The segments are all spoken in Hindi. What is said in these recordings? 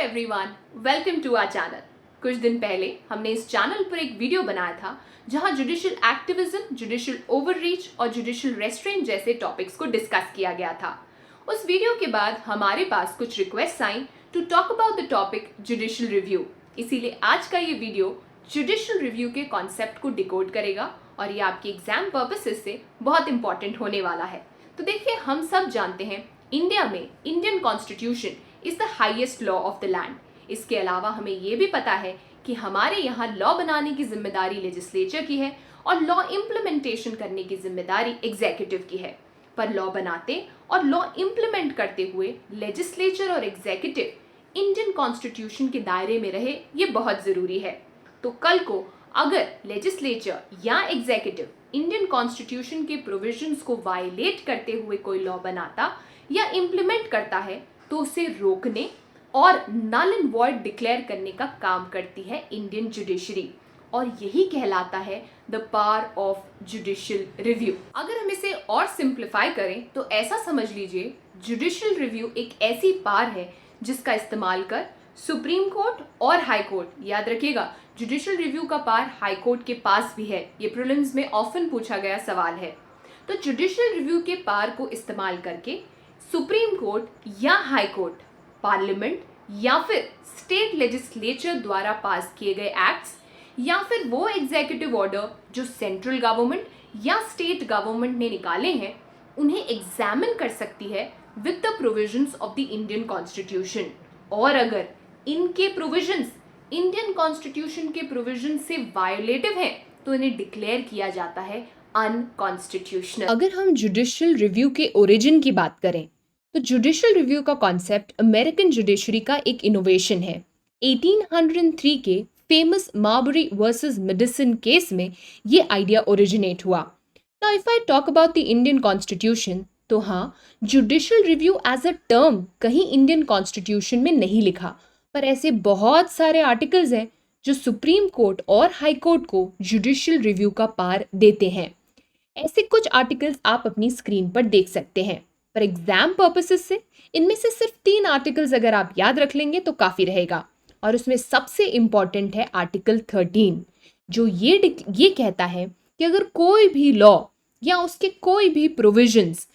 Everyone, welcome to our channel. कुछ दिन पहले हमने इस चैनल पर एक वीडियो बनाया था जहां जुडिशियल एक्टिविज्म, जुडिशियल ओवररीच और जुडिशियल रेस्ट्रेंट जैसे टॉपिक्स को डिस्कस किया गया था। उस वीडियो के बाद हमारे पास कुछ रिक्वेस्ट आई to talk about the topic judicial review. इसीलिए आज का ये वीडियो जुडिशियल रिव्यू के कॉन्सेप्ट को डिकोड करेगा और ये आपकी एग्जाम पर्पसेस से बहुत इंपॉर्टेंट होने वाला है। तो देखिए, हम सब जानते हैं इंडिया में Indian constitution is the highest law of the land. इसके अलावा हमें यह भी पता है कि हमारे यहाँ लॉ बनाने की जिम्मेदारी लेजिस्लेचर की है और लॉ इम्प्लीमेंटेशन करने की जिम्मेदारी एग्जीक्यूटिव की है। पर लॉ बनाते और लॉ इम्प्लीमेंट करते हुए लेजिस्लेचर और एग्जीक्यूटिव इंडियन कॉन्स्टिट्यूशन के दायरे में रहे, ये बहुत जरूरी है। तो कल को अगर लेजिस्लेचर या एग्जीक्यूटिव इंडियन कॉन्स्टिट्यूशन के प्रोविजंस को वायलेट करते हुए कोई लॉ बनाता या इम्प्लीमेंट करता है तो उसे रोकने और नल एंड वॉइड डिक्लेयर करने का काम करती है इंडियन जुडिशरी, और यही कहलाता है the power of judicial review. अगर हम इसे और सिंप्लीफाई करें तो ऐसा समझ लीजिए, जुडिशियल रिव्यू एक ऐसी पावर है जिसका इस्तेमाल कर सुप्रीम कोर्ट और हाई कोर्ट, याद रखिएगा जुडिशियल रिव्यू का पावर हाई कोर्ट के पास भी है, ये प्रीलिम्स में ऑफन पूछा गया सवाल है। तो जुडिशियल रिव्यू के पावर को इस्तेमाल करके सुप्रीम कोर्ट या हाई कोर्ट, पार्लियामेंट या फिर स्टेट लेजिस्लेचर द्वारा पास किए गए एक्ट्स या फिर वो एग्जीक्यूटिव ऑर्डर जो सेंट्रल गवर्नमेंट या स्टेट गवर्नमेंट ने निकाले हैं, उन्हें एग्जामिन कर सकती है with the provisions of the Indian constitution. और अगर इनके प्रोविजंस इंडियन कॉन्स्टिट्यूशन के प्रोविजन से वायोलेटिव हैं तो इन्हें डिक्लेयर किया जाता है अनकॉन्स्टिट्यूशनल। अगर हम जुडिशियल रिव्यू के ओरिजिन की बात करें तो जुडिशियल रिव्यू का कॉन्सेप्ट अमेरिकन जुडिशरी का एक इनोवेशन है। 1803 के famous Marbury versus Madison case में ये आइडिया ओरिजिनेट हुआ। Now if I talk about the Indian constitution, तो हाँ, judicial review as a term कहीं इंडियन कॉन्स्टिट्यूशन में नहीं लिखा, पर ऐसे बहुत सारे आर्टिकल्स हैं जो सुप्रीम कोर्ट और हाई कोर्ट को जुडिशियल रिव्यू का पावर देते हैं। ऐसे कुछ आर्टिकल्स आप अपनी स्क्रीन पर देख सकते हैं। पर एग्जाम पर्पसेस से इनमें से सिर्फ 3 आर्टिकल्स अगर आप याद रख लेंगे तो काफ़ी रहेगा, और उसमें सबसे इंपॉर्टेंट है आर्टिकल 13, जो ये कहता है कि अगर कोई भी लॉ या उसके कोई भी प्रोविजंस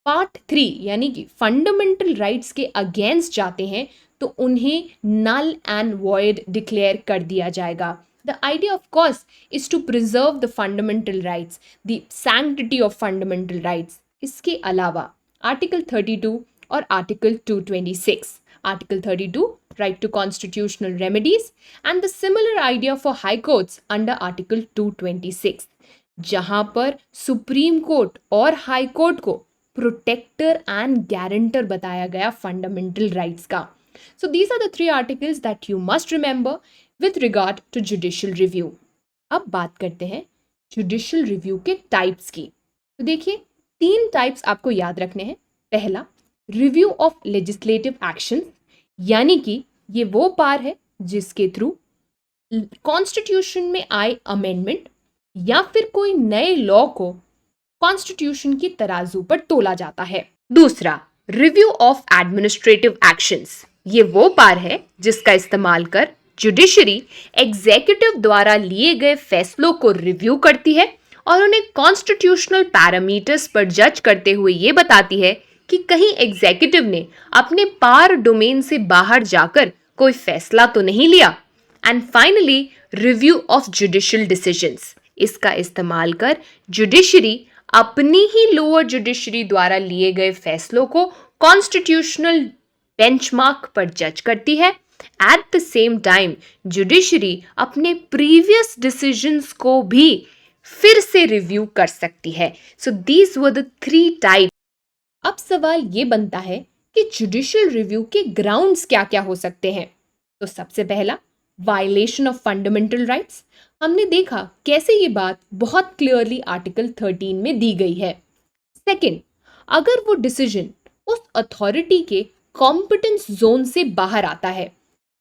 पार्ट 3 यानी कि फंडामेंटल राइट्स के अगेंस्ट जाते हैं तो उन्हें नल एंड वॉइड डिक्लेयर कर दिया जाएगा। The idea, of course, is to preserve the fundamental rights, the sanctity of fundamental rights. इसके अलावा आर्टिकल 32 और article 226. Article 32, right to constitutional remedies, and the similar idea for high courts under article 226, जहां पर सुप्रीम कोर्ट और हाई कोर्ट को प्रोटेक्टर एंड गारंटर बताया गया फंडामेंटल राइट्स का। So these are the 3 articles that you must remember with regard to judicial review. अब बात करते हैं जुडिशियल रिव्यू के टाइप्स की। तो देखिए, 3 टाइप्स आपको याद रखने हैं। पहला, रिव्यू ऑफ लेजिस्लेटिव एक्शन, यानी कि ये वो पावर है जिसके थ्रू कॉन्स्टिट्यूशन में आए अमेंडमेंट या फिर कोई नए लॉ को कॉन्स्टिट्यूशन की तराजू पर तोला जाता है। दूसरा, रिव्यू ऑफ एडमिनिस्ट्रेटिव एक्शंस, ये वो पावर है जिसका इस्तेमाल कर जुडिशरी एग्जीक्यूटिव द्वारा लिए गए फैसलों को रिव्यू करती है और उन्हें कॉन्स्टिट्यूशनल पैरामीटर्स पर जज करते हुए ये बताती है कि कहीं एग्जीक्यूटिव ने अपने पावर डोमेन से बाहर जाकर कोई फैसला तो नहीं लिया। And finally, review of judicial decisions, इसका इस्तेमाल कर जुडिशरी अपनी ही लोअर जुडिशरी द्वारा लिए गए फैसलों को कॉन्स्टिट्यूशनल बेंचमार्क पर जज करती है। At the same time judiciary अपने प्रीवियस डिसीजंस को भी फिर से रिव्यू कर सकती है। So these were the 3 type. अब सवाल ये बनता है कि जुडिशियल रिव्यू के ग्राउंड्स क्या क्या हो सकते हैं। तो सबसे पहला, वायलेशन ऑफ फंडामेंटल राइट्स। हमने देखा कैसे ये बात बहुत क्लियरली आर्टिकल 13 में दी गई है। सेकंड, अगर वो डिसीजन उस अथॉरिटी के कॉम्पिटेंस जोन से बाहर आता है।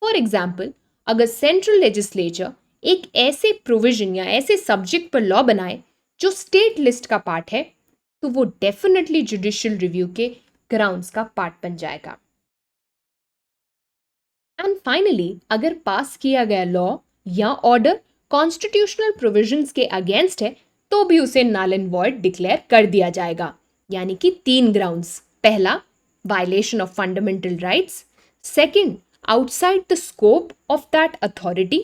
फॉर एग्जाम्पल, अगर सेंट्रल लेजिस्लेचर एक ऐसे प्रोविजन या ऐसे सब्जेक्ट पर लॉ बनाए जो स्टेट लिस्ट का पार्ट है, तो वो डेफिनेटली जुडिशियल रिव्यू के ग्राउंड्स का पार्ट बन जाएगा। एंड फाइनली, अगर पास किया गया लॉ या ऑर्डर कॉन्स्टिट्यूशनल प्रोविजंस के अगेंस्ट है तो भी उसे नल एंड वॉइड डिक्लेयर कर दिया जाएगा। यानी कि 3 ग्राउंड्स। पहला, violation of fundamental rights. Second, outside the scope of that authority.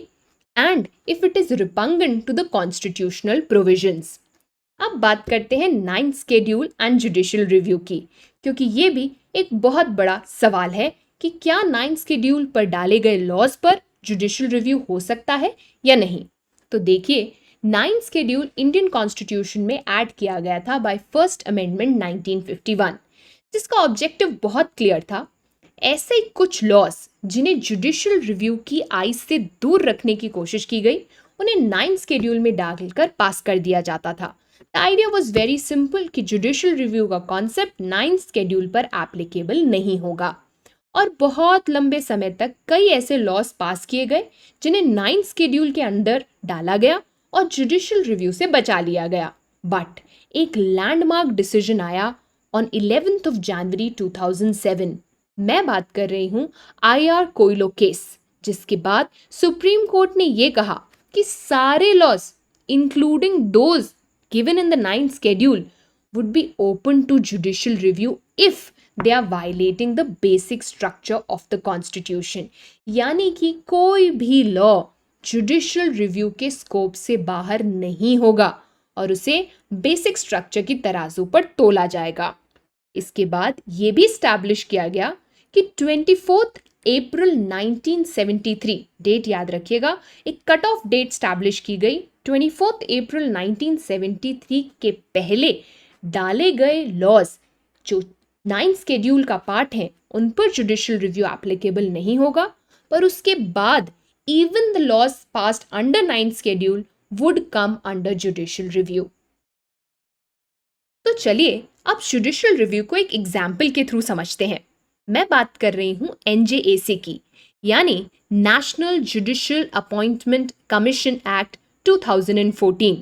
And if it is repugnant to the constitutional provisions. अब बात करते हैं 9th schedule and judicial review की, क्योंकि ये भी एक बहुत बड़ा सवाल है कि क्या 9th स्केड्यूल पर डाले गए लॉज पर जुडिशियल रिव्यू हो सकता है या नहीं। तो देखिए, 9th स्केड्यूल इंडियन कॉन्स्टिट्यूशन में ऐड किया गया था बाय फर्स्ट अमेंडमेंट 1951, जिसका ऑब्जेक्टिव बहुत क्लियर था। ऐसे कुछ लॉज जिन्हें जुडिशियल रिव्यू की आइज से दूर रखने की कोशिश की गई, उन्हें 9th स्केड्यूल में डालकर पास कर दिया जाता था। The idea was very simple कि जुडिशियल रिव्यू का कॉन्सेप्ट 9th स्केड्यूल पर एप्लीकेबल नहीं होगा। और बहुत लंबे समय तक कई ऐसे लॉज पास किए गए जिन्हें 9th स्केड्यूल के अंदर डाला गया और जुडिशियल रिव्यू से बचा लिया गया। बट एक लैंडमार्क डिसीजन आया ऑन 11th of January 2007। मैं बात कर रही हूँ IR कोयलो केस, जिसके बाद सुप्रीम कोर्ट ने यह कहा कि सारे laws including those given in the 9th schedule would be open to judicial review if they are violating the basic structure of the constitution। यानी कि कोई भी लॉ जुडिशियल रिव्यू के स्कोप से बाहर नहीं होगा और उसे बेसिक स्ट्रक्चर की तराजू पर तोला जाएगा। इसके बाद ये भी स्टैब्लिश किया गया कि 24 अप्रैल 1973, डेट याद रखिएगा, एक कट ऑफ डेट स्टैब्लिश की गई। 24 अप्रैल 1973 के पहले डाले गए लॉज जो 9th स्केड्यूल का पार्ट है उन पर जुडिशियल रिव्यू एप्लीकेबल नहीं होगा, पर उसके बाद even the laws passed under 9th schedule would come under judicial review. तो चलिए अब जुडिशियल रिव्यू को एक एग्जाम्पल के थ्रू समझते हैं। मैं बात कर रही हूं NJAC की, यानी national judicial appointment commission act 2014।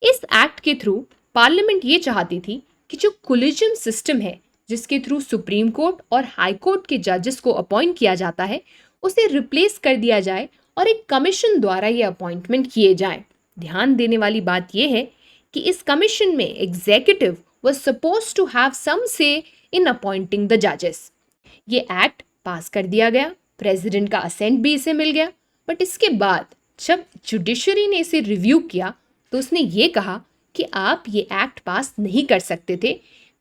इस एक्ट के थ्रू पार्लियामेंट ये चाहती थी कि जो कोलिजियम सिस्टम है जिसके थ्रू सुप्रीम कोर्ट और हाई कोर्ट के जजेस को अपॉइंट किया जाता है, उसे रिप्लेस कर दिया जाए और एक कमीशन द्वारा ये अपॉइंटमेंट किए जाए। ध्यान देने वाली बात यह है कि इस कमीशन में executive was supposed to have some say in appointing the जजेस। ये एक्ट पास कर दिया गया, प्रेसिडेंट का असेंट भी इसे मिल गया। बट इसके बाद जब जुडिशरी ने इसे रिव्यू किया तो उसने ये कहा कि आप ये एक्ट पास नहीं कर सकते थे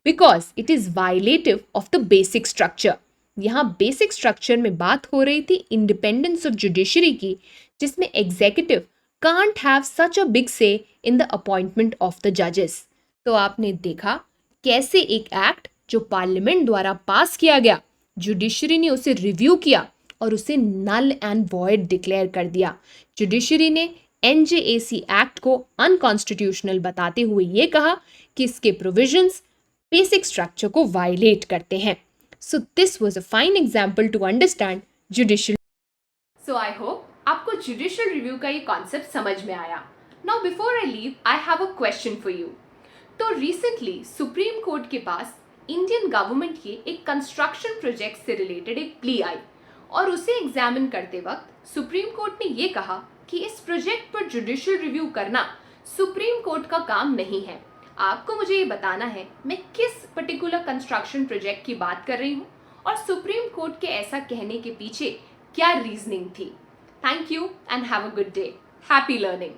because it is violative of the basic structure. यहाँ बेसिक स्ट्रक्चर में बात हो रही थी इंडिपेंडेंस ऑफ जुडिशरी की, जिसमें executive can't have such a big say in the appointment of the जजेस। तो आपने देखा कैसे एक एक्ट जो पार्लियामेंट द्वारा पास किया गया, जुडिशरी ने उसे रिव्यू किया और उसे नल एंड वॉइड डिक्लेयर कर दिया। जुडिशरी ने NJAC एक्ट को अनकॉन्स्टिट्यूशनल बताते हुए ये कहा कि इसके प्रोविजंस बेसिक स्ट्रक्चर को वायलेट करते हैं। So this was a fine example to understand judicial. So I hope आपको जुडिशियल रिव्यू का ये कॉन्सेप्ट समझ में आया। Now before I leave I have a question for you. तो रिसेंटली सुप्रीम कोर्ट के पास इंडियन गवर्नमेंट के एक कंस्ट्रक्शन प्रोजेक्ट से रिलेटेड एक प्ली आई और उसे एग्जामिन करते वक्त सुप्रीम कोर्ट ने ये कहा कि इस प्रोजेक्ट पर जुडिशियल रिव्यू करना सुप्रीम कोर्ट का काम नहीं है। आपको मुझे ये बताना है मैं किस पर्टिकुलर कंस्ट्रक्शन प्रोजेक्ट की बात कर रही हूँ और सुप्रीम कोर्ट के ऐसा कहने के पीछे क्या रीजनिंग थी। Thank you and have a good day. Happy learning.